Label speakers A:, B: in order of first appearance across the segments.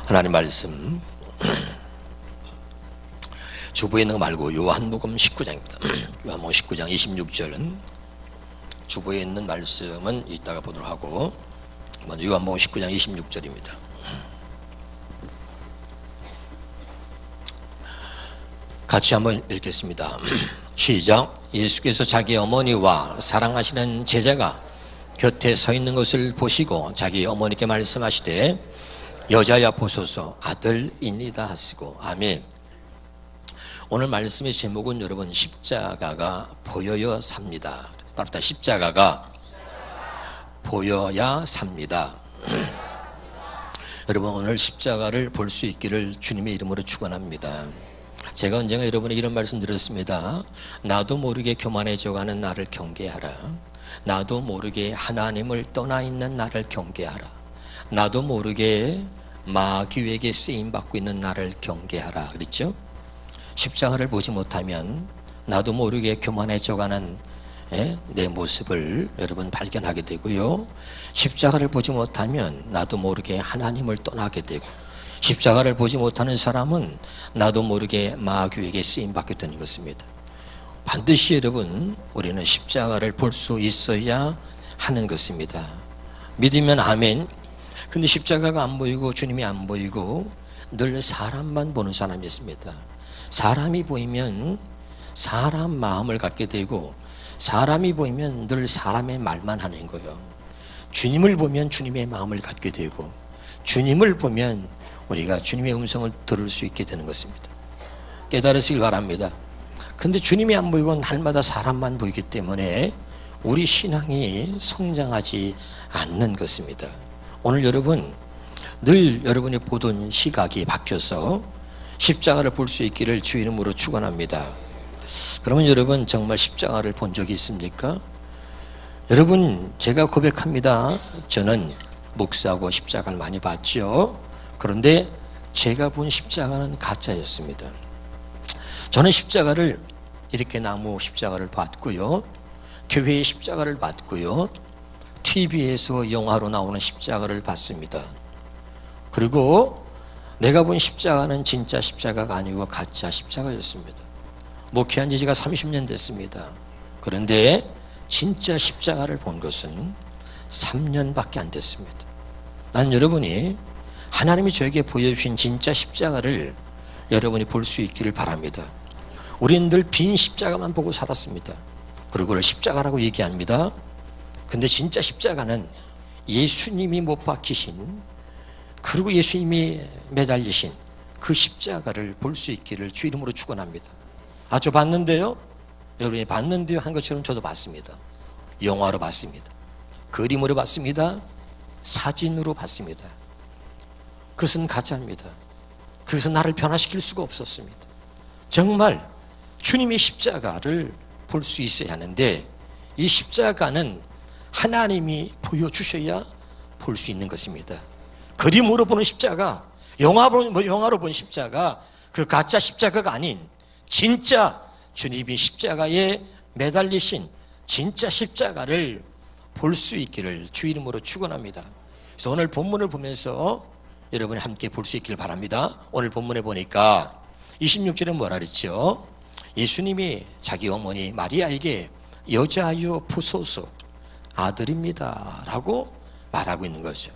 A: 하나님 말씀 주부에 있는 거 말고 요한복음 19장입니다. 요한복음 19장 26절은 주부에 있는 말씀은 이따가 보도록 하고 먼저 요한복음 19장 26절입니다. 같이 한번 읽겠습니다. 시작. 예수께서 자기 어머니와 사랑하시는 제자가 곁에 서 있는 것을 보시고 자기 어머니께 말씀하시되 여자야 보소서 아들입니다 하시고. 아멘. 오늘 말씀의 제목은 여러분 십자가가 보여야 삽니다. 따뜻한 십자가가 보여야 삽니다. 여러분 오늘 십자가를 볼 수 있기를 주님의 이름으로 축원합니다. 제가 언젠가 여러분에게 이런 말씀 드렸습니다. 나도 모르게 교만해져가는 나를 경계하라. 나도 모르게 하나님을 떠나 있는 나를 경계하라. 나도 모르게 마귀에게 쓰임받고 있는 나를 경계하라 그랬죠. 십자가를 보지 못하면 나도 모르게 교만해져가는 내 모습을 여러분 발견하게 되고요. 십자가를 보지 못하면 나도 모르게 하나님을 떠나게 되고, 십자가를 보지 못하는 사람은 나도 모르게 마귀에게 쓰임받게 되는 것입니다. 반드시 여러분 우리는 십자가를 볼 수 있어야 하는 것입니다. 믿으면 아멘. 근데 십자가가 안 보이고 주님이 안 보이고 늘 사람만 보는 사람이 있습니다. 사람이 보이면 사람 마음을 갖게 되고, 사람이 보이면 늘 사람의 말만 하는 거예요. 주님을 보면 주님의 마음을 갖게 되고, 주님을 보면 우리가 주님의 음성을 들을 수 있게 되는 것입니다. 깨달으시길 바랍니다. 근데 주님이 안 보이고 날마다 사람만 보이기 때문에 우리 신앙이 성장하지 않는 것입니다. 오늘 여러분 늘 여러분이 보던 시각이 바뀌어서 십자가를 볼 수 있기를 주 이름으로 축원합니다. 그러면 여러분 정말 십자가를 본 적이 있습니까? 여러분 제가 고백합니다. 저는 목사하고 십자가를 많이 봤죠. 그런데 제가 본 십자가는 가짜였습니다. 저는 십자가를 이렇게 나무 십자가를 봤고요, 교회의 십자가를 봤고요, TV에서 영화로 나오는 십자가를 봤습니다. 그리고 내가 본 십자가는 진짜 십자가가 아니고 가짜 십자가였습니다. 목회한 지 제가 30년 됐습니다. 그런데 진짜 십자가를 본 것은 3년밖에 안 됐습니다. 난 여러분이 하나님이 저에게 보여주신 진짜 십자가를 여러분이 볼 수 있기를 바랍니다. 우리는 늘 빈 십자가만 보고 살았습니다. 그리고 그걸 십자가라고 얘기합니다. 근데 진짜 십자가는 예수님이 못 박히신, 그리고 예수님이 매달리신 그 십자가를 볼 수 있기를 주 이름으로 축원합니다. 아, 저 봤는데요? 여러분이 봤는데요 한 것처럼 저도 봤습니다. 영화로 봤습니다. 그림으로 봤습니다. 사진으로 봤습니다. 그것은 가짜입니다. 그것은 나를 변화시킬 수가 없었습니다. 정말 주님의 십자가를 볼 수 있어야 하는데, 이 십자가는 하나님이 보여주셔야 볼 수 있는 것입니다. 그림으로 보는 십자가, 영화로 보는 십자가, 그 가짜 십자가가 아닌 진짜 주님이 십자가에 매달리신 진짜 십자가를 볼 수 있기를 주 이름으로 축원합니다. 그래서 오늘 본문을 보면서 여러분이 함께 볼 수 있기를 바랍니다. 오늘 본문에 보니까 26절에 뭐라 그랬죠? 예수님이 자기 어머니 마리아에게 여자여 보소서 아들입니다 라고 말하고 있는 거죠.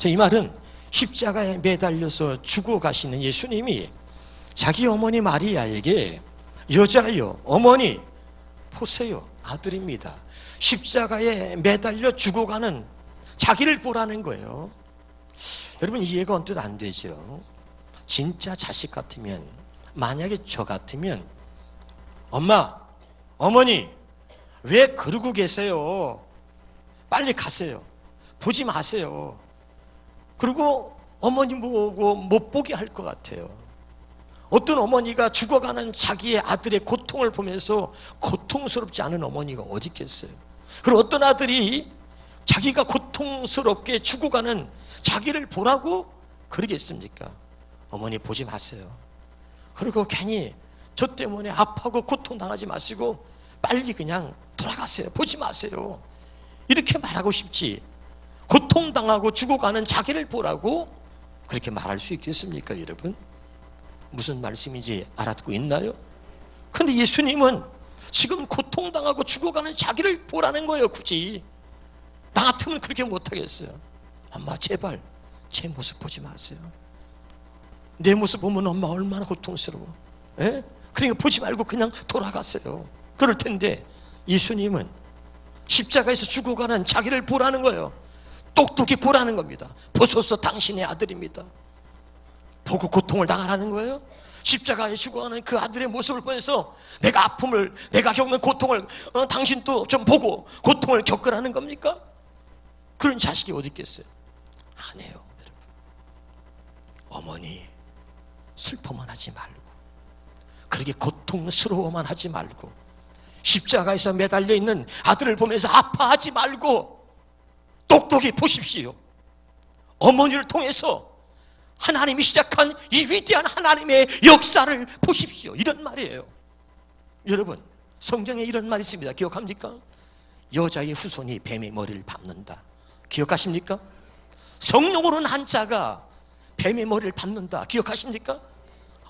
A: 이 말은 십자가에 매달려서 죽어가시는 예수님이 자기 어머니 마리아에게 여자여 어머니 보세요 아들입니다, 십자가에 매달려 죽어가는 자기를 보라는 거예요. 여러분 이해가 언뜻 안 되죠? 진짜 자식 같으면, 만약에 저 같으면 엄마, 어머니 왜 그러고 계세요? 빨리 가세요. 보지 마세요. 그리고 어머니 보고 못 보게 할 것 같아요. 어떤 어머니가 죽어가는 자기의 아들의 고통을 보면서 고통스럽지 않은 어머니가 어디 있겠어요? 그리고 어떤 아들이 자기가 고통스럽게 죽어가는 자기를 보라고 그러겠습니까? 어머니 보지 마세요. 그리고 괜히 저 때문에 아파하고 고통당하지 마시고 빨리 그냥 돌아가세요. 보지 마세요. 이렇게 말하고 싶지, 고통당하고 죽어가는 자기를 보라고 그렇게 말할 수 있겠습니까, 여러분? 무슨 말씀인지 알아듣고 있나요? 근데 예수님은 지금 고통당하고 죽어가는 자기를 보라는 거예요. 굳이 나 같으면 그렇게 못하겠어요. 엄마 제발 제 모습 보지 마세요. 내 모습 보면 엄마 얼마나 고통스러워. 예? 그러니까 보지 말고 그냥 돌아가세요. 그럴 텐데 예수님은 십자가에서 죽어가는 자기를 보라는 거예요. 똑똑히 보라는 겁니다. 보소서 당신의 아들입니다. 보고 고통을 당하라는 거예요. 십자가에 죽어가는 그 아들의 모습을 보면서 내가 아픔을, 내가 겪는 고통을 당신도 좀 보고 고통을 겪으라는 겁니까? 그런 자식이 어디 있겠어요? 아니에요, 여러분. 어머니 슬퍼만 하지 말고, 그렇게 고통스러워만 하지 말고, 십자가에서 매달려 있는 아들을 보면서 아파하지 말고 똑똑히 보십시오. 어머니를 통해서 하나님이 시작한 이 위대한 하나님의 역사를 보십시오. 이런 말이에요. 여러분, 성경에 이런 말이 있습니다. 기억합니까? 여자의 후손이 뱀의 머리를 밟는다. 기억하십니까? 성령으로 난 자가 뱀의 머리를 밟는다. 기억하십니까?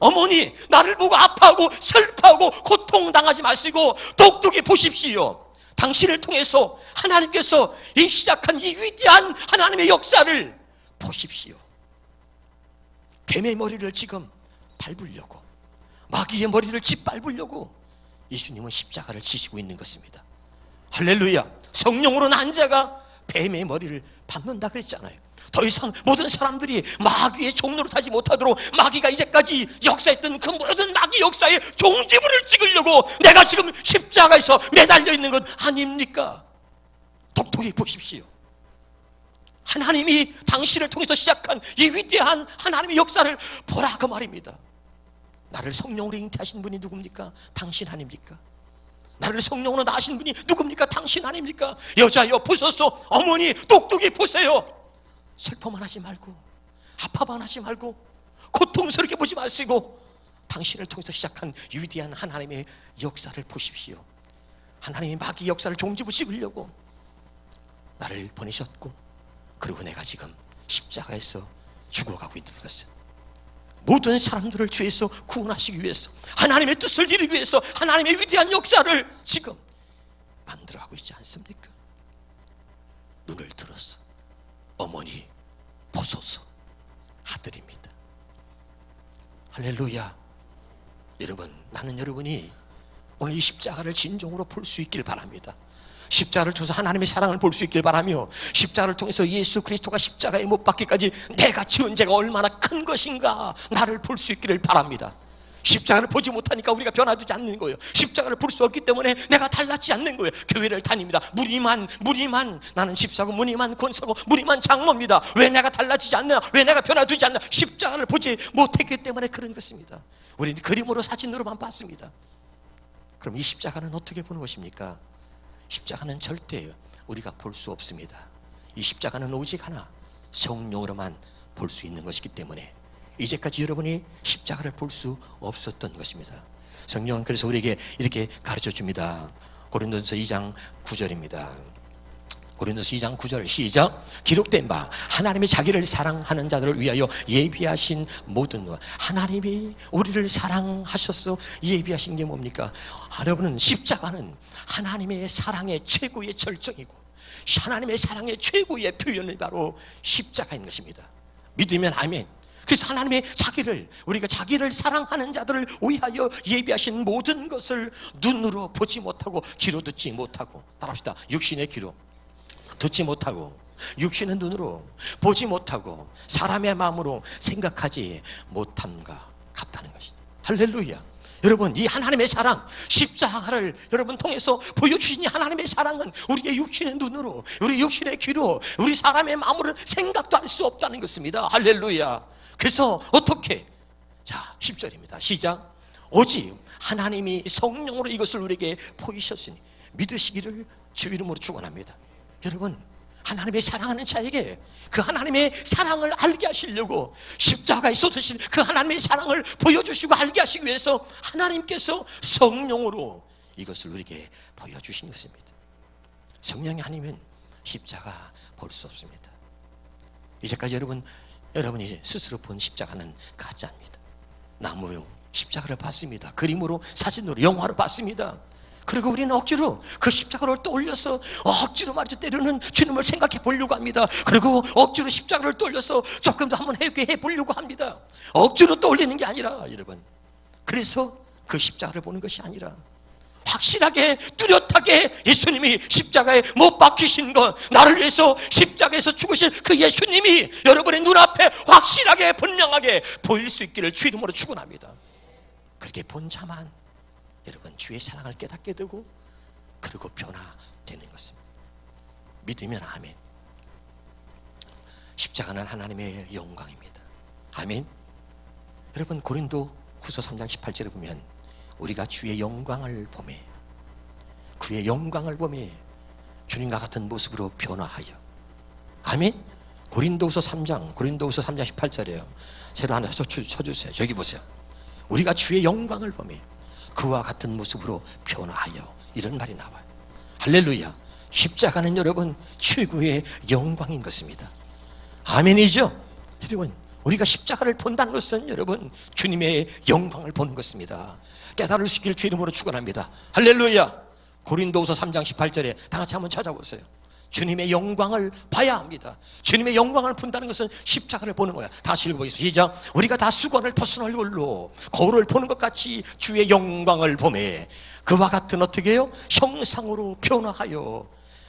A: 어머니, 나를 보고 아파하고 슬퍼하고 고통당하지 마시고 똑똑히 보십시오. 당신을 통해서 하나님께서 이 시작한 이 위대한 하나님의 역사를 보십시오. 뱀의 머리를 지금 밟으려고, 마귀의 머리를 짓밟으려고 예수님은 십자가를 지시고 있는 것입니다. 할렐루야. 성령으로 난 자가 뱀의 머리를 밟는다 그랬잖아요. 더 이상 모든 사람들이 마귀의 종로를 타지 못하도록 마귀가 이제까지 역사했던 그 모든 마귀 역사의 종지부를 찍으려고 내가 지금 십자가에서 매달려 있는 것 아닙니까? 똑똑히 보십시오. 하나님이 당신을 통해서 시작한 이 위대한 하나님의 역사를 보라 그 말입니다. 나를 성령으로 잉태하신 분이 누굽니까? 당신 아닙니까? 나를 성령으로 낳으신 분이 누굽니까? 당신 아닙니까? 여자여 보소서, 어머니 똑똑히 보세요. 슬퍼만 하지 말고, 아파만 하지 말고, 고통스럽게 보지 마시고 당신을 통해서 시작한 위대한 하나님의 역사를 보십시오. 하나님이 마귀 역사를 종지부 찍으려고 나를 보내셨고, 그리고 내가 지금 십자가에서 죽어가고 있는 것은 모든 사람들을 죄에서 구원하시기 위해서, 하나님의 뜻을 이루기 위해서 하나님의 위대한 역사를 지금 만들어가고 있지 않습니까? 눈을 들어서 어머니 보소서, 아들입니다. 할렐루야. 여러분, 나는 여러분이 오늘 이 십자가를 진정으로 볼 수 있길 바랍니다. 십자가를 통해서 하나님의 사랑을 볼 수 있길 바라며, 십자가를 통해서 예수 그리스도가 십자가에 못 박기까지 내가 지은 죄가 얼마나 큰 것인가 나를 볼 수 있기를 바랍니다. 십자가를 보지 못하니까 우리가 변화되지 않는 거예요. 십자가를 볼 수 없기 때문에 내가 달라지지 않는 거예요. 교회를 다닙니다. 무리만 나는 집사고 무리만 권사고 무리만 장모입니다. 왜 내가 달라지지 않나? 왜 내가 변화되지 않나? 십자가를 보지 못했기 때문에 그런 것입니다. 우리는 그림으로 사진으로만 봤습니다. 그럼 이 십자가는 어떻게 보는 것입니까? 십자가는 절대 우리가 볼 수 없습니다. 이 십자가는 오직 하나, 성령으로만 볼 수 있는 것이기 때문에 이제까지 여러분이 십자가를 볼 수 없었던 것입니다. 성령은 그래서 우리에게 이렇게 가르쳐 줍니다. 고린도서 2장 9절입니다. 고린도서 2장 9절 시작. 기록된 바 하나님이 자기를 사랑하는 자들을 위하여 예비하신 모든 것. 하나님이 우리를 사랑하셔서 예비하신 게 뭡니까? 여러분은 십자가는 하나님의 사랑의 최고의 절정이고 하나님의 사랑의 최고의 표현이 바로 십자가인 것입니다. 믿으면 아멘. 그래서 하나님의 우리가 자기를 사랑하는 자들을 위하여 예비하신 모든 것을 눈으로 보지 못하고 귀로 듣지 못하고, 따라합시다. 육신의 귀로 듣지 못하고, 육신의 눈으로 보지 못하고, 사람의 마음으로 생각하지 못함과 같다는 것이다. 할렐루야. 여러분, 이 하나님의 사랑, 십자가를 여러분 통해서 보여주신 이 하나님의 사랑은 우리의 육신의 눈으로, 우리 육신의 귀로, 우리 사람의 마음으로 생각도 할 수 없다는 것입니다. 할렐루야. 그래서 어떻게? 자, 10절입니다. 시작. 오직 하나님이 성령으로 이것을 우리에게 보이셨으니 믿으시기를 주 이름으로 축원합니다. 여러분, 하나님의 사랑하는 자에게 그 하나님의 사랑을 알게 하시려고 십자가에 쏟으신 그 하나님의 사랑을 보여주시고 알게 하시기 위해서 하나님께서 성령으로 이것을 우리에게 보여주신 것입니다. 성령이 아니면 십자가 볼 수 없습니다. 이제까지 여러분 여러분이 스스로 본 십자가는 가짜입니다. 나무 십자가를 봤습니다. 그림으로, 사진으로, 영화로 봤습니다. 그리고 우리는 억지로 그 십자가를 떠올려서 억지로 말이죠, 때로는 주님을 생각해 보려고 합니다. 그리고 억지로 십자가를 떠올려서 조금 더 한번 회개해 보려고 합니다. 억지로 떠올리는 게 아니라 여러분, 그래서 그 십자가를 보는 것이 아니라 확실하게 뚜렷하게 예수님이 십자가에 못 박히신 것, 나를 위해서 십자가에서 죽으신 그 예수님이 여러분의 눈앞에 확실하게 분명하게 보일 수 있기를 주 이름으로 축원합니다. 그렇게 본 자만 여러분 주의 사랑을 깨닫게 되고 그리고 변화되는 것입니다. 믿으면 아멘. 십자가는 하나님의 영광입니다. 아멘. 여러분 고린도 후서 3장 18절에 보면 우리가 주의 영광을 보매, 그의 영광을 보매 주님과 같은 모습으로 변화하여. 아멘. 고린도후서 3장 18절이에요. 새로 하나 쳐주세요. 저기 보세요. 우리가 주의 영광을 보매 그와 같은 모습으로 변화하여, 이런 말이 나와요. 할렐루야. 십자가는 여러분 최고의 영광인 것입니다. 아멘이죠. 여러분 우리가 십자가를 본다는 것은 여러분 주님의 영광을 보는 것입니다. 깨달을 수 있기를 주 이름으로 축원합니다. 할렐루야. 고린도후서 3장 18절에 다 같이 한번 찾아보세요. 주님의 영광을 봐야 합니다. 주님의 영광을 본다는 것은 십자가를 보는 거야. 다시 읽어보겠습니다. 시작. 우리가 다 수건을 벗은 얼굴로 거울을 보는 것 같이 주의 영광을 보매 그와 같은 어떻게 해요? 형상으로 변화하여.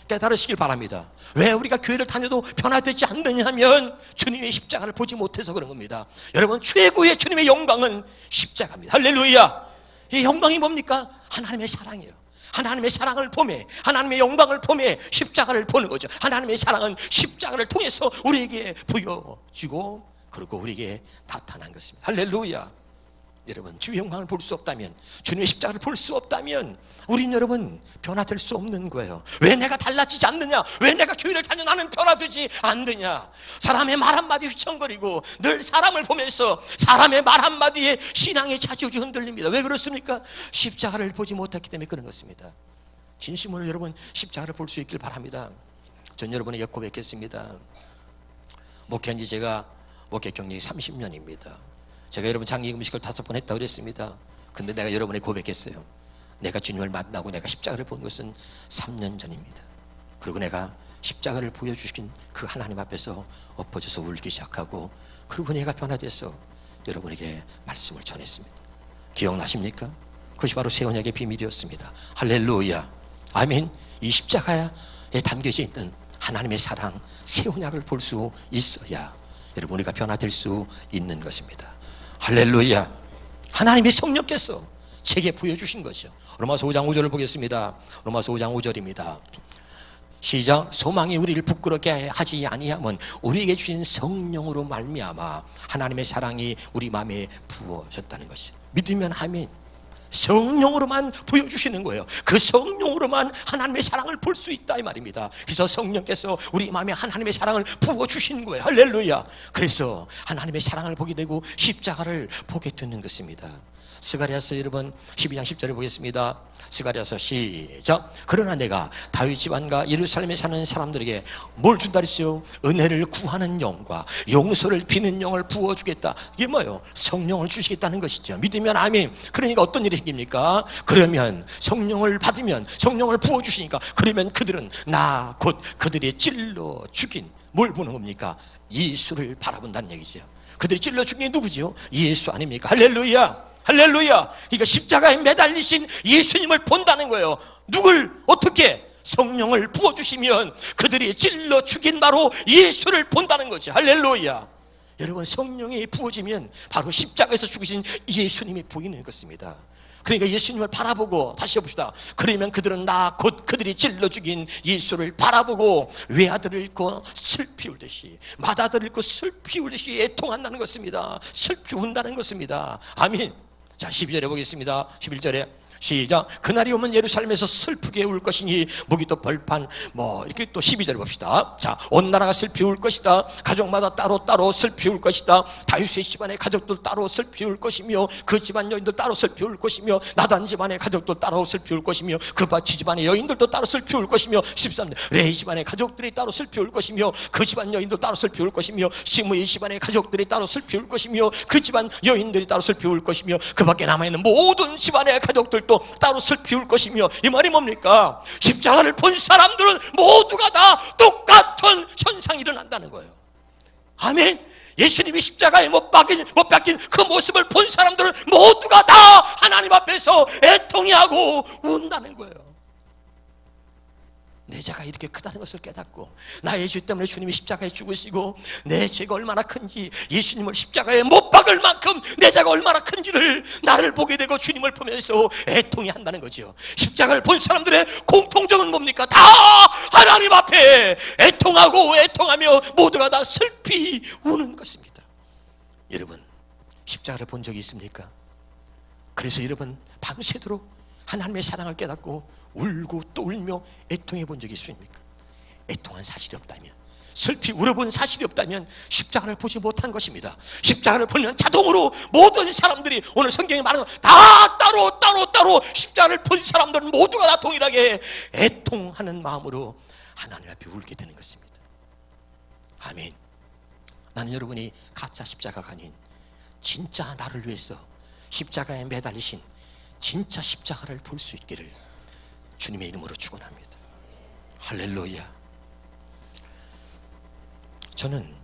A: 깨달으시길 바랍니다. 왜 우리가 교회를 다녀도 변화되지 않느냐 하면 주님의 십자가를 보지 못해서 그런 겁니다. 여러분 최고의 주님의 영광은 십자가입니다. 할렐루야. 이 영광이 뭡니까? 하나님의 사랑이에요. 하나님의 사랑을 보매, 하나님의 영광을 보매 십자가를 보는 거죠. 하나님의 사랑은 십자가를 통해서 우리에게 보여지고 그리고 우리에게 나타난 것입니다. 할렐루야. 여러분 주의 영광을 볼 수 없다면, 주님의 십자가를 볼 수 없다면 우린 여러분 변화될 수 없는 거예요. 왜 내가 달라지지 않느냐? 왜 내가 교회를 다녀 나는 변화되지 않느냐? 사람의 말 한마디 휘청거리고 늘 사람을 보면서 사람의 말 한마디에 신앙의 자존심이 흔들립니다. 왜 그렇습니까? 십자가를 보지 못했기 때문에 그런 것입니다. 진심으로 여러분 십자가를 볼 수 있길 바랍니다. 전 여러분에게 고백했습니다. 목회한 지 제가 목회 경력이 30년입니다. 제가 여러분 장기 금식을 5번 했다고 그랬습니다. 근데 내가 여러분에게 고백했어요. 내가 주님을 만나고 내가 십자가를 본 것은 3년 전입니다. 그리고 내가 십자가를 보여주신 그 하나님 앞에서 엎어져서 울기 시작하고 그리고 내가 변화돼서 여러분에게 말씀을 전했습니다. 기억나십니까? 그것이 바로 새 언약의 비밀이었습니다. 할렐루야. 아멘. 이 십자가에 담겨져 있는 하나님의 사랑, 새 언약을 볼 수 있어야 여러분 우리가 변화될 수 있는 것입니다. 할렐루야. 하나님의 성령께서 제게 보여주신 것이요. 로마서 5장 5절을 보겠습니다. 로마서 5장 5절입니다. 시작. 소망이 우리를 부끄럽게 하지 아니함은 우리에게 주신 성령으로 말미암아 하나님의 사랑이 우리 마음에 부어졌다는 것이. 믿으면 아멘. 성령으로만 보여주시는 거예요. 그 성령으로만 하나님의 사랑을 볼 수 있다 이 말입니다. 그래서 성령께서 우리 마음에 하나님의 사랑을 부어주시는 거예요. 할렐루야. 그래서 하나님의 사랑을 보게 되고 십자가를 보게 되는 것입니다. 스가랴서 여러분 12장 10절을 보겠습니다. 스가랴서 시작. 그러나 내가 다윗 집안과 예루살렘에 사는 사람들에게 뭘 준다 그랬어요? 은혜를 구하는 영과 용서를 비는 영을 부어주겠다. 이게 뭐예요? 성령을 주시겠다는 것이죠. 믿으면 아멘. 그러니까 어떤 일이 생깁니까? 그러면 성령을 받으면 성령을 부어주시니까 그러면 그들은 나 곧 그들이 찔러 죽인 뭘 보는 겁니까? 예수를 바라본다는 얘기죠. 그들이 찔러 죽인 게 누구죠? 예수 아닙니까? 할렐루야. 할렐루야. 그러니까 십자가에 매달리신 예수님을 본다는 거예요. 누굴 어떻게? 성령을 부어주시면 그들이 찔러 죽인 바로 예수를 본다는 거지. 할렐루야. 여러분 성령이 부어지면 바로 십자가에서 죽으신 예수님이 보이는 것입니다. 그러니까 예수님을 바라보고 다시 해봅시다. 그러면 그들은 나 곧 그들이 찔러 죽인 예수를 바라보고 외아들을 잃고 슬피 울듯이 맏아들을 잃고 슬피 울듯이 애통한다는 것입니다. 슬피 운다는 것입니다. 아멘. 자 12절에 보겠습니다. 11절에 시작. 그날이 오면 예루살렘에서 슬프게 울 것이니 무기도 벌판 이렇게 또 12절 봅시다. 자, 온 나라가 슬피 울 것이다. 가족마다 따로 슬피 울 것이다. 다윗의 집안의 가족들 따로 슬피 울 것이며 그 집안 여인들 따로 슬피 울 것이며 나단 집안의 가족들 따로 슬피 울 것이며 그 바치 집안의 여인들도 따로 슬피 울 것이며 13절 레이 집안의 가족들이 따로 슬피 울 것이며 그 집안 여인도 따로 슬피 울 것이며 시므이 집안의 가족들이 따로 슬피 울 것이며 그 집안 여인들이 따로 슬피 울 것이며 그 밖에 남아있는 모든 집안의 가족들도 따로 슬피 울 것이며 이 말이 뭡니까? 십자가를 본 사람들은 모두가 다 똑같은 현상이 일어난다는 거예요. 아멘. 예수님이 십자가에 못 박힌 그 모습을 본 사람들은 모두가 다 하나님 앞에서 애통해하고 운다는 거예요. 내 죄가 이렇게 크다는 것을 깨닫고 나의 죄 때문에 주님이 십자가에 죽으시고 내 죄가 얼마나 큰지, 예수님을 십자가에 못 박을 만큼 내 죄가 얼마나 큰지를 나를 보게 되고 주님을 보면서 애통해 한다는 거죠. 십자가를 본 사람들의 공통점은 뭡니까? 다 하나님 앞에 애통하며 모두가 다 슬피 우는 것입니다. 여러분, 십자가를 본 적이 있습니까? 그래서 여러분 밤새도록 하나님의 사랑을 깨닫고 울고 또 울며 애통해 본 적이 있습니까? 애통한 사실이 없다면, 슬피 울어본 사실이 없다면 십자가를 보지 못한 것입니다. 십자가를 보면 자동으로 모든 사람들이, 오늘 성경에 말하는 다 따로 십자가를 본 사람들은 모두가 다 동일하게 애통하는 마음으로 하나님 앞에 울게 되는 것입니다. 아멘. 나는 여러분이 가짜 십자가가 아닌 진짜 나를 위해서 십자가에 매달리신 진짜 십자가를 볼 수 있기를 주님의 이름으로 축원합니다. 할렐루야. 저는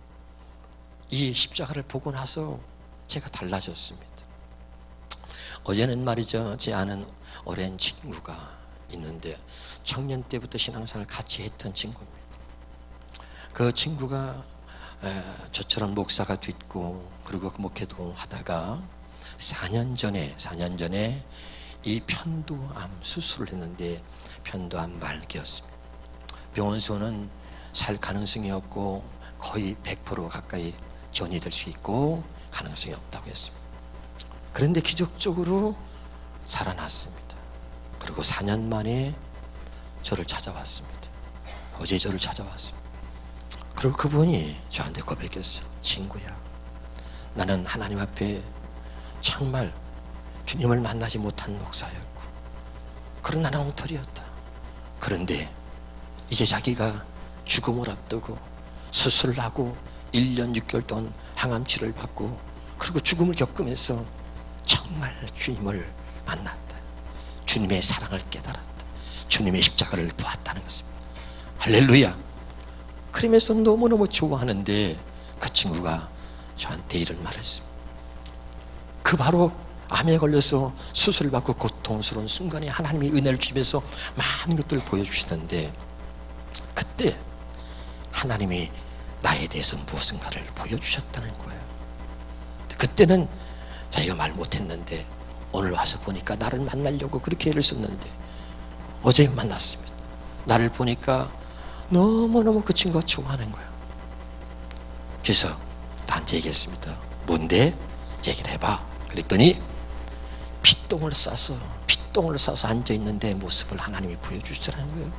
A: 이 십자가를 보고 나서 제가 달라졌습니다. 어제는 말이죠, 제 아는 오랜 친구가 있는데 청년 때부터 신앙생활을 같이 했던 친구입니다. 그 친구가 저처럼 목사가 됐고 그리고 목회도 하다가 4년 전에 이 편도암 수술을 했는데 편도암 말기였습니다. 병원에서는 살 가능성이 없고 거의 100% 가까이 전이될 수 있고 가능성이 없다고 했습니다. 그런데 기적적으로 살아났습니다. 그리고 4년 만에 저를 찾아왔습니다. 어제 저를 찾아왔습니다. 그리고 그분이 저한테 고백했어요. 친구야, 나는 하나님 앞에 정말 주님을 만나지 못한 목사였고 그런 나는 엉터리였다. 그런데 이제 자기가 죽음을 앞두고 수술을 하고 1년 6개월 동안 항암치료를 받고 그리고 죽음을 겪으면서 정말 주님을 만났다. 주님의 사랑을 깨달았다. 주님의 십자가를 보았다는 것입니다. 할렐루야. 그러면서 너무너무 좋아하는데 그 친구가 저한테 이런 말을 했습니다. 그 바로 암에 걸려서 수술을 받고 고통스러운 순간에 하나님이 은혜를 주면서 많은 것들을 보여주시는데 그때 하나님이 나에 대해서 무엇인가를 보여주셨다는 거예요. 그때는 자기가 말 못했는데 오늘 와서 보니까 나를 만나려고 그렇게 애를 썼는데 어제 만났습니다. 나를 보니까 너무너무 그 친구가 좋아하는 거예요. 그래서 나한테 얘기했습니다. 뭔데? 얘기를 해봐. 그랬더니 핏똥을 싸서 앉아있는 내 모습을 하나님이 보여주시더라는 거예요.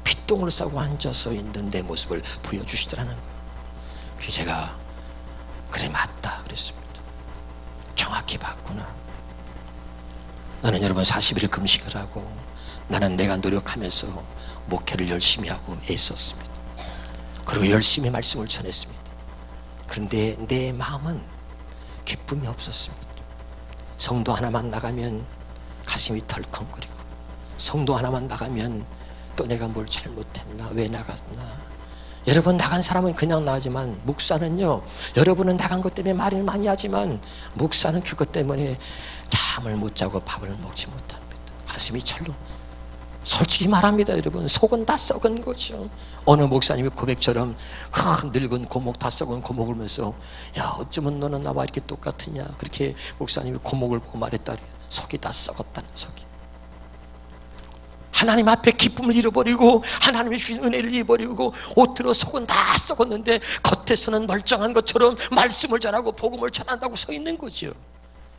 A: 핏똥을 싸고 앉아서 있는 내 모습을 보여주시더라는 거예요. 그래서 제가 그래 맞다 그랬습니다. 정확히 봤구나. 나는 여러분 40일 금식을 하고 나는 내가 노력하면서 목회를 열심히 하고 애썼습니다. 그리고 열심히 말씀을 전했습니다. 그런데 내 마음은 기쁨이 없었습니다. 성도 하나만 나가면 가슴이 덜컹거리고 성도 하나만 나가면 또 내가 뭘 잘못했나, 왜 나갔나. 여러분 나간 사람은 그냥 나가지만 목사는요, 여러분은 나간 것 때문에 말을 많이 하지만 목사는 그것 때문에 잠을 못 자고 밥을 먹지 못합니다. 가슴이 철렁. 솔직히 말합니다. 여러분 속은 다 썩은 거죠. 어느 목사님이 고백처럼 큰 늙은 고목 다 썩은 고목을 보면서 야 어쩌면 너는 나와 이렇게 똑같으냐 그렇게 목사님이 고목을 보고 말했다. 속이 다 썩었다는 속이. 하나님 앞에 기쁨을 잃어버리고 하나님이 주신 은혜를 잃어버리고 옷들어 속은 다 썩었는데 겉에서는 멀쩡한 것처럼 말씀을 전하고 복음을 전한다고 서 있는 거죠.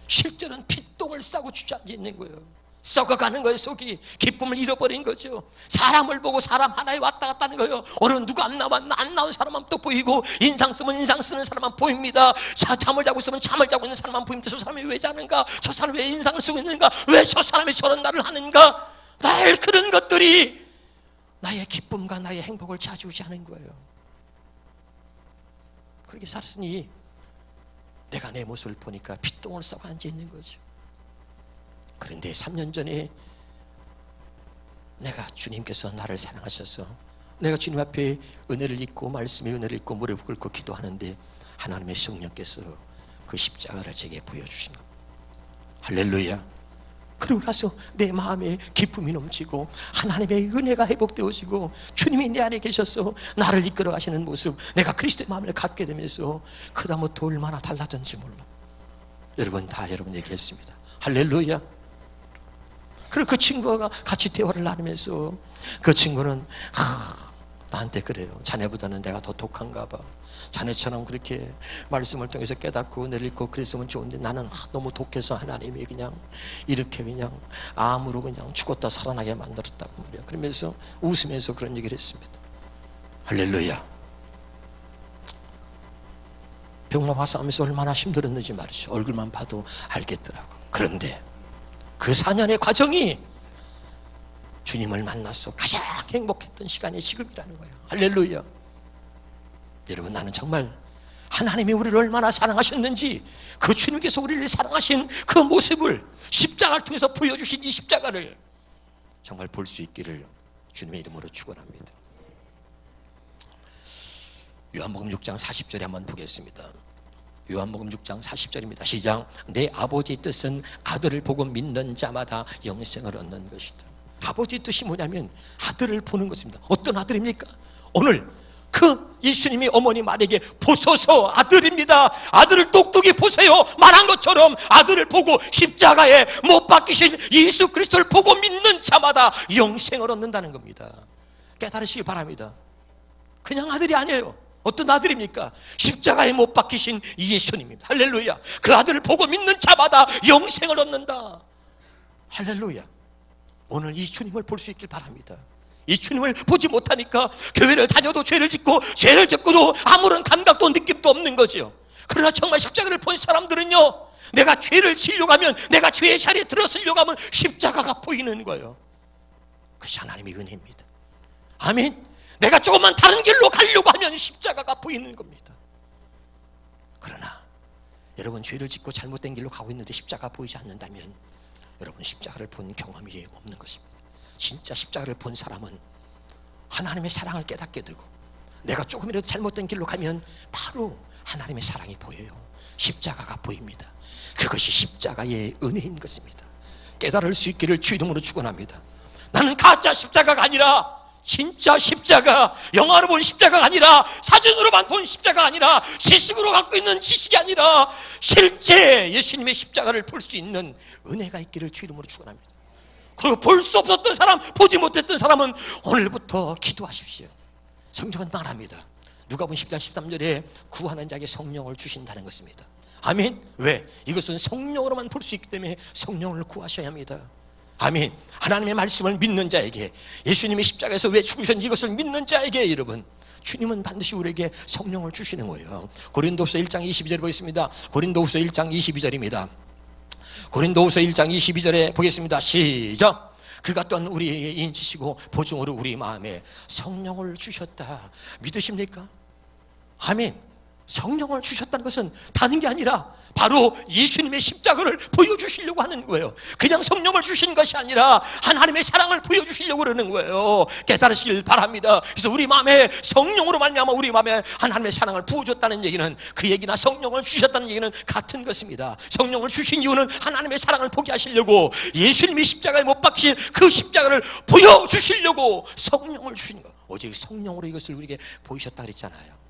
A: 실제로는 핏똥을 싸고 주저앉아 있는 거예요. 썩어가는 거예요. 속이 기쁨을 잃어버린 거죠. 사람을 보고 사람 하나에 왔다 갔다 하는 거예요. 오늘 누가 안 나왔나, 안 나온 사람만 또 보이고, 인상 쓰면 인상 쓰는 사람만 보입니다. 잠을 자고 있으면 잠을 자고 있는 사람만 보입니다. 저 사람이 왜 자는가, 저 사람이 왜 인상을 쓰고 있는가, 왜 저 사람이 저런 말을 하는가. 날 그런 것들이 나의 기쁨과 나의 행복을 차지하지 않은 거예요. 그렇게 살았으니 내가 내 모습을 보니까 핏똥을 싸고 앉아있는 거죠. 그런데 3년 전에 내가 주님께서 나를 사랑하셔서 내가 주님 앞에 은혜를 잊고 말씀의 은혜를 잊고 무릎을 꿇고 기도하는데 하나님의 성령께서 그 십자가를 제게 보여주신 겁니다. 할렐루야. 그러고 나서 내 마음에 기쁨이 넘치고 하나님의 은혜가 회복되어지고 주님이 내 안에 계셔서 나를 이끌어 가시는 모습, 내가 그리스도의 마음을 갖게 되면서 그다음부터 얼마나 달라졌는지 몰라. 여러분 다 여러분 얘기했습니다. 할렐루야. 그리고 그 친구가 같이 대화를 나누면서 그 친구는 나한테 그래요. 자네보다는 내가 더 독한가 봐. 자네처럼 그렇게 말씀을 통해서 깨닫고 은혜를 읽고 그랬으면 좋은데 나는 너무 독해서 하나님이 그냥 이렇게 그냥 암으로 그냥 죽었다 살아나게 만들었다고 말이야. 그러면서 웃으면서 그런 얘기를 했습니다. 할렐루야. 병만 와서 하면서 얼마나 힘들었는지 말이죠. 얼굴만 봐도 알겠더라고. 그런데 그 4년의 과정이 주님을 만나서 가장 행복했던 시간이 지금이라는 거예요. 할렐루야. 여러분, 나는 정말 하나님이 우리를 얼마나 사랑하셨는지 그 주님께서 우리를 사랑하신 그 모습을 십자가를 통해서 보여주신 이 십자가를 정말 볼 수 있기를 주님의 이름으로 축원합니다. 요한복음 6장 40절에 한번 보겠습니다. 요한복음 6장 40절입니다. 시작. 내 아버지의 뜻은 아들을 보고 믿는 자마다 영생을 얻는 것이다. 아버지의 뜻이 뭐냐면 아들을 보는 것입니다. 어떤 아들입니까? 오늘 그 예수님이 어머니 마리아에게 보소서 아들입니다, 아들을 똑똑히 보세요 말한 것처럼 아들을 보고 십자가에 못 박히신 예수 그리스도를 보고 믿는 자마다 영생을 얻는다는 겁니다. 깨달으시기 바랍니다. 그냥 아들이 아니에요. 어떤 아들입니까? 십자가에 못 박히신 예수님입니다. 할렐루야. 그 아들을 보고 믿는 자마다 영생을 얻는다. 할렐루야. 오늘 이 주님을 볼 수 있길 바랍니다. 이 주님을 보지 못하니까 교회를 다녀도 죄를 짓고 죄를 짓고도 아무런 감각도 느낌도 없는 거죠. 그러나 정말 십자가를 본 사람들은요, 내가 죄를 지려고 하면, 내가 죄의 자리에 들어서려고 하면 십자가가 보이는 거예요. 그것이 하나님의 은혜입니다. 아멘. 내가 조금만 다른 길로 가려고 하면 십자가가 보이는 겁니다. 그러나 여러분, 죄를 짓고 잘못된 길로 가고 있는데 십자가가 보이지 않는다면 여러분 십자가를 본 경험이 없는 것입니다. 진짜 십자가를 본 사람은 하나님의 사랑을 깨닫게 되고, 내가 조금이라도 잘못된 길로 가면 바로 하나님의 사랑이 보여요. 십자가가 보입니다. 그것이 십자가의 은혜인 것입니다. 깨달을 수 있기를 주 이름으로 축원합니다. 나는 가짜 십자가가 아니라 진짜 십자가, 영화로 본 십자가가 아니라, 사진으로만 본 십자가가 아니라, 지식으로 갖고 있는 지식이 아니라 실제 예수님의 십자가를 볼 수 있는 은혜가 있기를 주 이름으로 축원합니다. 그리고 볼 수 없었던 사람, 보지 못했던 사람은 오늘부터 기도하십시오. 성경은 말합니다. 누가복음 10장 13절에 구하는 자에게 성령을 주신다는 것입니다. 아멘. 왜? 이것은 성령으로만 볼 수 있기 때문에 성령을 구하셔야 합니다. 아멘. 하나님의 말씀을 믿는 자에게, 예수님이 십자가에서 왜 죽으셨는지 이것을 믿는 자에게 여러분, 주님은 반드시 우리에게 성령을 주시는 거예요. 고린도후서 1장 22절 보겠습니다. 고린도후서 1장 22절입니다. 고린도후서 1장 22절에 보겠습니다. 시작. 그가 또한 우리에게 인치시고 보증으로 우리 마음에 성령을 주셨다. 믿으십니까? 아멘. 성령을 주셨다는 것은 다른 게 아니라 바로 예수님의 십자가를 보여주시려고 하는 거예요. 그냥 성령을 주신 것이 아니라 하나님의 사랑을 보여주시려고 그러는 거예요. 깨달으시길 바랍니다. 그래서 우리 마음에 성령으로 말미암아 우리 마음에 하나님의 사랑을 부어줬다는 얘기는, 그 얘기나 성령을 주셨다는 얘기는 같은 것입니다. 성령을 주신 이유는 하나님의 사랑을 보게 하시려고, 예수님이 십자가에 못 박히신 그 십자가를 보여주시려고 성령을 주신 거예요. 오직 성령으로 이것을 우리에게 보이셨다 그랬잖아요.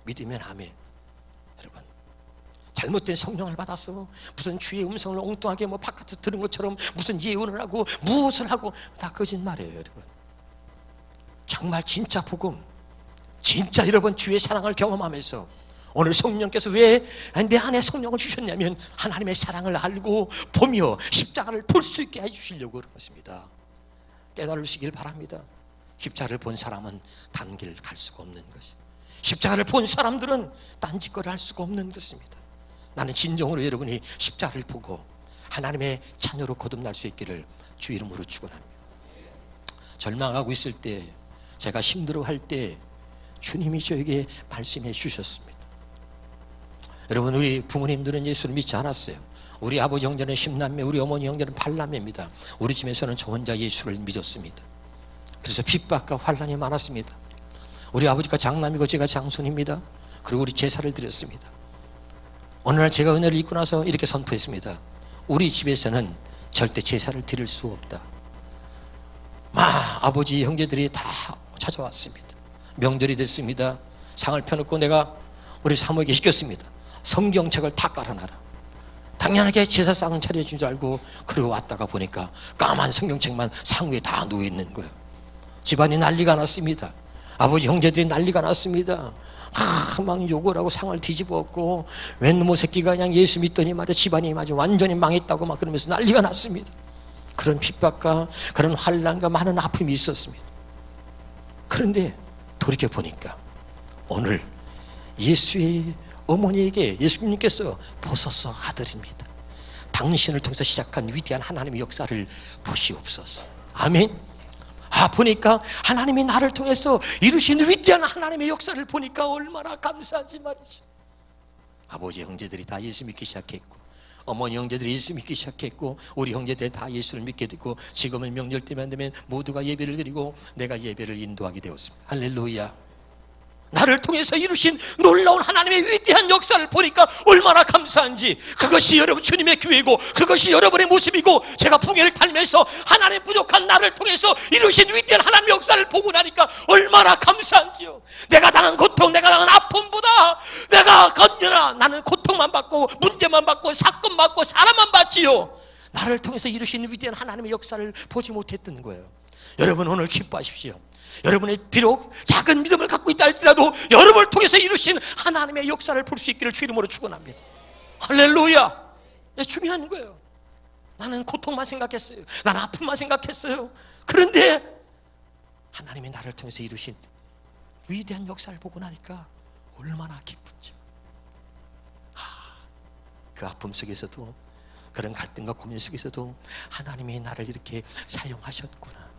A: 믿으면 아멘. 여러분, 잘못된 성령을 받아서 무슨 주의 음성을 엉뚱하게 바깥에서 들은 것처럼 무슨 예언을 하고 무엇을 하고, 다 거짓말이에요. 여러분, 정말 진짜 복음, 진짜 여러분 주의 사랑을 경험하면서 오늘 성령께서 왜 내 안에 성령을 주셨냐면 하나님의 사랑을 알고 보며 십자가를 볼 수 있게 해주시려고 그런 것입니다. 깨달으시길 바랍니다. 십자가를 본 사람은 단 길 갈 수가 없는 것이, 십자가를 본 사람들은 딴짓거리를 할 수가 없는 것입니다. 나는 진정으로 여러분이 십자가를 보고 하나님의 자녀로 거듭날 수 있기를 주 이름으로 축원합니다. 절망하고 있을 때, 제가 힘들어할 때 주님이 저에게 말씀해 주셨습니다. 여러분, 우리 부모님들은 예수를 믿지 않았어요. 우리 아버지 형제는 10남매, 우리 어머니 형제는 8남매입니다. 우리 집에서는 저 혼자 예수를 믿었습니다. 그래서 핍박과 환난이 많았습니다. 우리 아버지가 장남이고 제가 장손입니다. 그리고 우리 제사를 드렸습니다. 어느 날 제가 은혜를 입고 나서 이렇게 선포했습니다. 우리 집에서는 절대 제사를 드릴 수 없다. 아버지 형제들이 다 찾아왔습니다. 명절이 됐습니다. 상을 펴놓고 내가 우리 사모에게 시켰습니다. 성경책을 다 깔아놔라. 당연하게 제사상은 차려준 줄 알고 그러고 왔다가 보니까 까만 성경책만 상위에 다 놓여있는 거예요. 집안이 난리가 났습니다. 아버지 형제들이 난리가 났습니다. 막 욕을 하고 상을 뒤집어엎고, 웬 놈의 새끼가 그냥 예수 믿더니 말이야 집안이 아주 완전히 망했다고 막 그러면서 난리가 났습니다. 그런 핍박과 그런 환난과 많은 아픔이 있었습니다. 그런데 돌이켜보니까 오늘 예수의 어머니에게 예수님께서 보소서 아들입니다. 당신을 통해서 시작한 위대한 하나님의 역사를 보시옵소서. 아멘. 보니까 하나님이 나를 통해서 이루신 위대한 하나님의 역사를 보니까 얼마나 감사한지 말이죠. 아버지 형제들이 다 예수 믿기 시작했고, 어머니 형제들이 예수 믿기 시작했고, 우리 형제들이 다 예수를 믿게 됐고, 지금은 명절 때만 되면 모두가 예배를 드리고 내가 예배를 인도하게 되었습니다. 할렐루야. 나를 통해서 이루신 놀라운 하나님의 위대한 역사를 보니까 얼마나 감사한지, 그것이 여러분 주님의 교회고 그것이 여러분의 모습이고, 제가 풍요를 달면서 하나님 부족한 나를 통해서 이루신 위대한 하나님의 역사를 보고 나니까 얼마나 감사한지요. 내가 당한 고통, 내가 당한 아픔보다 내가 건전하 나는 고통만 받고 문제만 받고 사건 받고 사람만 받지요. 나를 통해서 이루신 위대한 하나님의 역사를 보지 못했던 거예요. 여러분 오늘 기뻐하십시오. 여러분의 비록 작은 믿음을 갖고 있다 할지라도 여러분을 통해서 이루신 하나님의 역사를 볼 수 있기를 주 이름으로 축원합니다. 할렐루야. 중요한 거예요. 나는 고통만 생각했어요. 나는 아픔만 생각했어요. 그런데 하나님이 나를 통해서 이루신 위대한 역사를 보고 나니까 얼마나 기쁜지. 그 아픔 속에서도, 그런 갈등과 고민 속에서도 하나님이 나를 이렇게 사용하셨구나.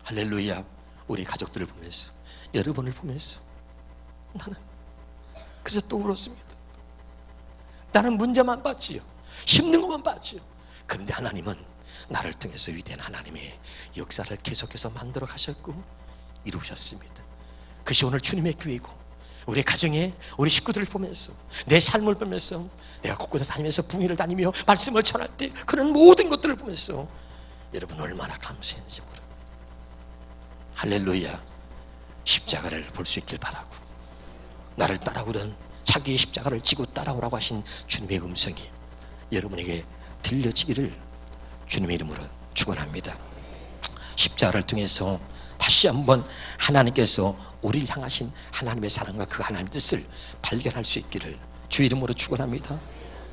A: 할렐루야. 우리 가족들을 보면서, 여러분을 보면서 나는 그래서 또 울었습니다. 나는 문제만 봤지요. 힘든 것만 봤지요. 그런데 하나님은 나를 통해서 위대한 하나님의 역사를 계속해서 만들어 가셨고 이루셨습니다. 그것이 오늘 주님의 교회고, 우리 가정에 우리 식구들을 보면서, 내 삶을 보면서, 내가 곳곳에 다니면서 붕이를 다니며 말씀을 전할 때 그런 모든 것들을 보면서 여러분 얼마나 감사했는지 모릅니다. 할렐루야. 십자가를 볼 수 있길 바라고, 나를 따라오던 자기의 십자가를 지고 따라오라고 하신 주님의 음성이 여러분에게 들려지기를 주님의 이름으로 축원합니다. 십자가를 통해서 다시 한번 하나님께서 우리를 향하신 하나님의 사랑과 그 하나님의 뜻을 발견할 수 있기를 주 이름으로 축원합니다.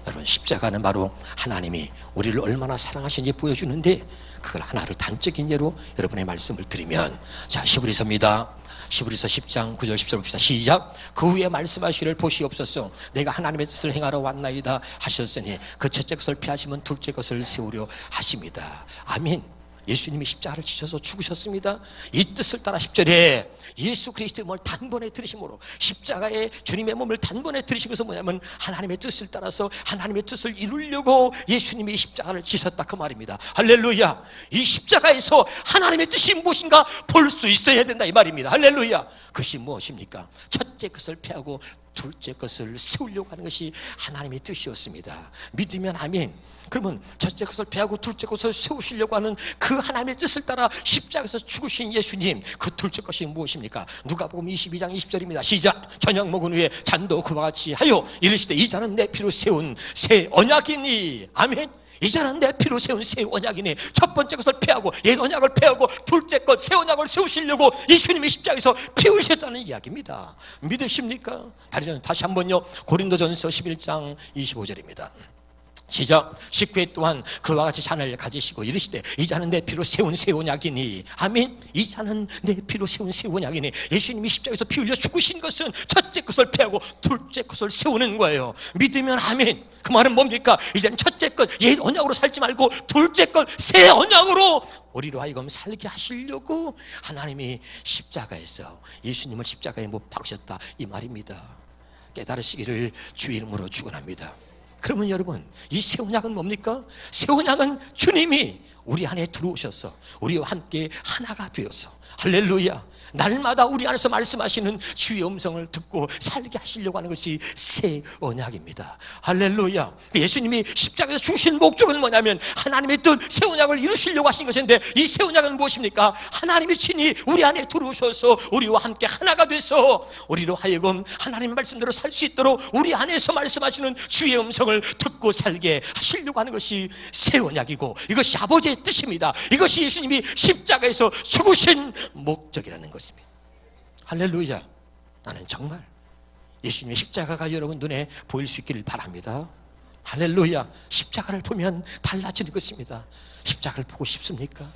A: 여러분, 십자가는 바로 하나님이 우리를 얼마나 사랑하시는지 보여주는데, 그걸 하나를 단적인 예로 여러분의 말씀을 드리면, 자, 히브리서입니다. 히브리서 10장 9절 10절 봅시다. 시작. 그 후에 말씀하시기를 보시옵소서. 내가 하나님의 뜻을 행하러 왔나이다 하셨으니 그 첫째 것을 피하시면 둘째 것을 세우려 하십니다. 아멘. 예수님이 십자가를 지셔서 죽으셨습니다. 이 뜻을 따라 10절에 예수 그리스도의 몸을 단번에 들이심으로, 십자가에 주님의 몸을 단번에 들이시면서 뭐냐면 하나님의 뜻을 따라서 하나님의 뜻을 이루려고 예수님이 이 십자가를 지셨다, 그 말입니다. 할렐루야. 이 십자가에서 하나님의 뜻이 무엇인가 볼 수 있어야 된다, 이 말입니다. 할렐루야. 그것이 무엇입니까? 첫째 것을 피하고 둘째 것을 세우려고 하는 것이 하나님의 뜻이었습니다. 믿으면 아멘. 그러면 첫째 것을 피하고 둘째 것을 세우시려고 하는 그 하나님의 뜻을 따라 십자가에서 죽으신 예수님, 그 둘째 것이 무엇입니까? 누가복음 22장 20절입니다. 시작. 저녁 먹은 후에 잔도 그와 같이 하여 이르시되 이 잔은 내 피로 세운 새 언약이니. 아멘. 이제는 내 피로 세운 새 언약이니 첫 번째 것을 폐하고 옛 언약을 폐하고 둘째 것 새 언약을 세우시려고 예수님이 십자가에서 피 흘리셨다는 이야기입니다. 믿으십니까? 다시 한번요. 고린도전서 11장 25절입니다. 시작. 식회 또한 그와 같이 잔을 가지시고 이르시되 이 잔은 내 피로 세운 새 언약이니. 아멘. 이 잔은 내 피로 세운 새 언약이니. 예수님이 십자가에서 피 흘려 죽으신 것은 첫째 것을 폐하고 둘째 것을 세우는 거예요. 믿으면 아멘. 그 말은 뭡니까? 이제는 첫째 것 옛 언약으로 살지 말고 둘째 것 새 언약으로 우리로 하여금 살게 하시려고 하나님이 십자가에서 예수님을 십자가에 못 박으셨다 이 말입니다. 깨달으시기를 주의 이름으로 축원합니다. 그러면 여러분, 이 새 언약은 뭡니까? 새 언약은 주님이 우리 안에 들어오셔서 우리와 함께 하나가 되어서, 할렐루야, 날마다 우리 안에서 말씀하시는 주의 음성을 듣고 살게 하시려고 하는 것이 새 언약입니다. 할렐루야. 예수님이 십자가에서 주신 목적은 뭐냐면 하나님의 뜻, 새 언약을 이루시려고 하신 것인데, 이 새 언약은 무엇입니까? 하나님이 친히 우리 안에 들어오셔서 우리와 함께 하나가 돼서 우리로 하여금 하나님 말씀대로 살 수 있도록 우리 안에서 말씀하시는 주의 음성을 듣고 살게 하시려고 하는 것이 새 언약이고, 이것이 아버지의 뜻입니다. 이것이 예수님이 십자가에서 죽으신 목적이라는 것입니다. 할렐루야. 나는 정말 예수님의 십자가가 여러분 눈에 보일 수 있기를 바랍니다. 할렐루야. 십자가를 보면 달라지는 것입니다. 십자가를 보고 싶습니까?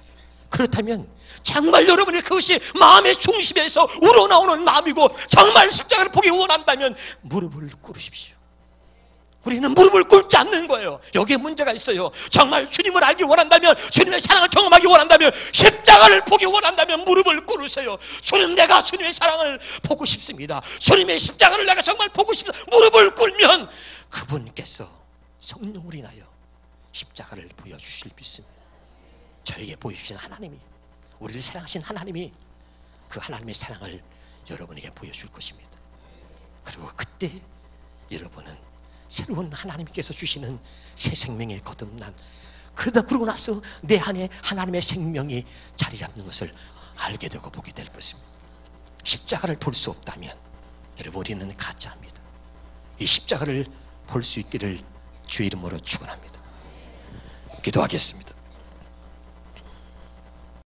A: 그렇다면 정말 여러분이 그것이 마음의 중심에서 우러나오는 마음이고 정말 십자가를 보기 원한다면 무릎을 꿇으십시오. 우리는 무릎을 꿇지 않는 거예요. 여기에 문제가 있어요. 정말 주님을 알기 원한다면, 주님의 사랑을 경험하기 원한다면, 십자가를 보기 원한다면 무릎을 꿇으세요. 주님, 내가 주님의 사랑을 보고 싶습니다. 주님의 십자가를 내가 정말 보고 싶습니다. 무릎을 꿇으면 그분께서 성령을 인하여 십자가를 보여주실 믿습니다. 저에게 보여주신 하나님이, 우리를 사랑하신 하나님이 그 하나님의 사랑을 여러분에게 보여줄 것입니다. 그리고 그때 여러분은 새로운 하나님께서 주시는 새 생명에 거듭난, 그러고 나서 내 안에 하나님의 생명이 자리 잡는 것을 알게 되고 보게 될 것입니다. 십자가를 볼 수 없다면 여러분, 우리는 가짜입니다. 이 십자가를 볼 수 있기를 주의 이름으로 축원합니다. 기도하겠습니다.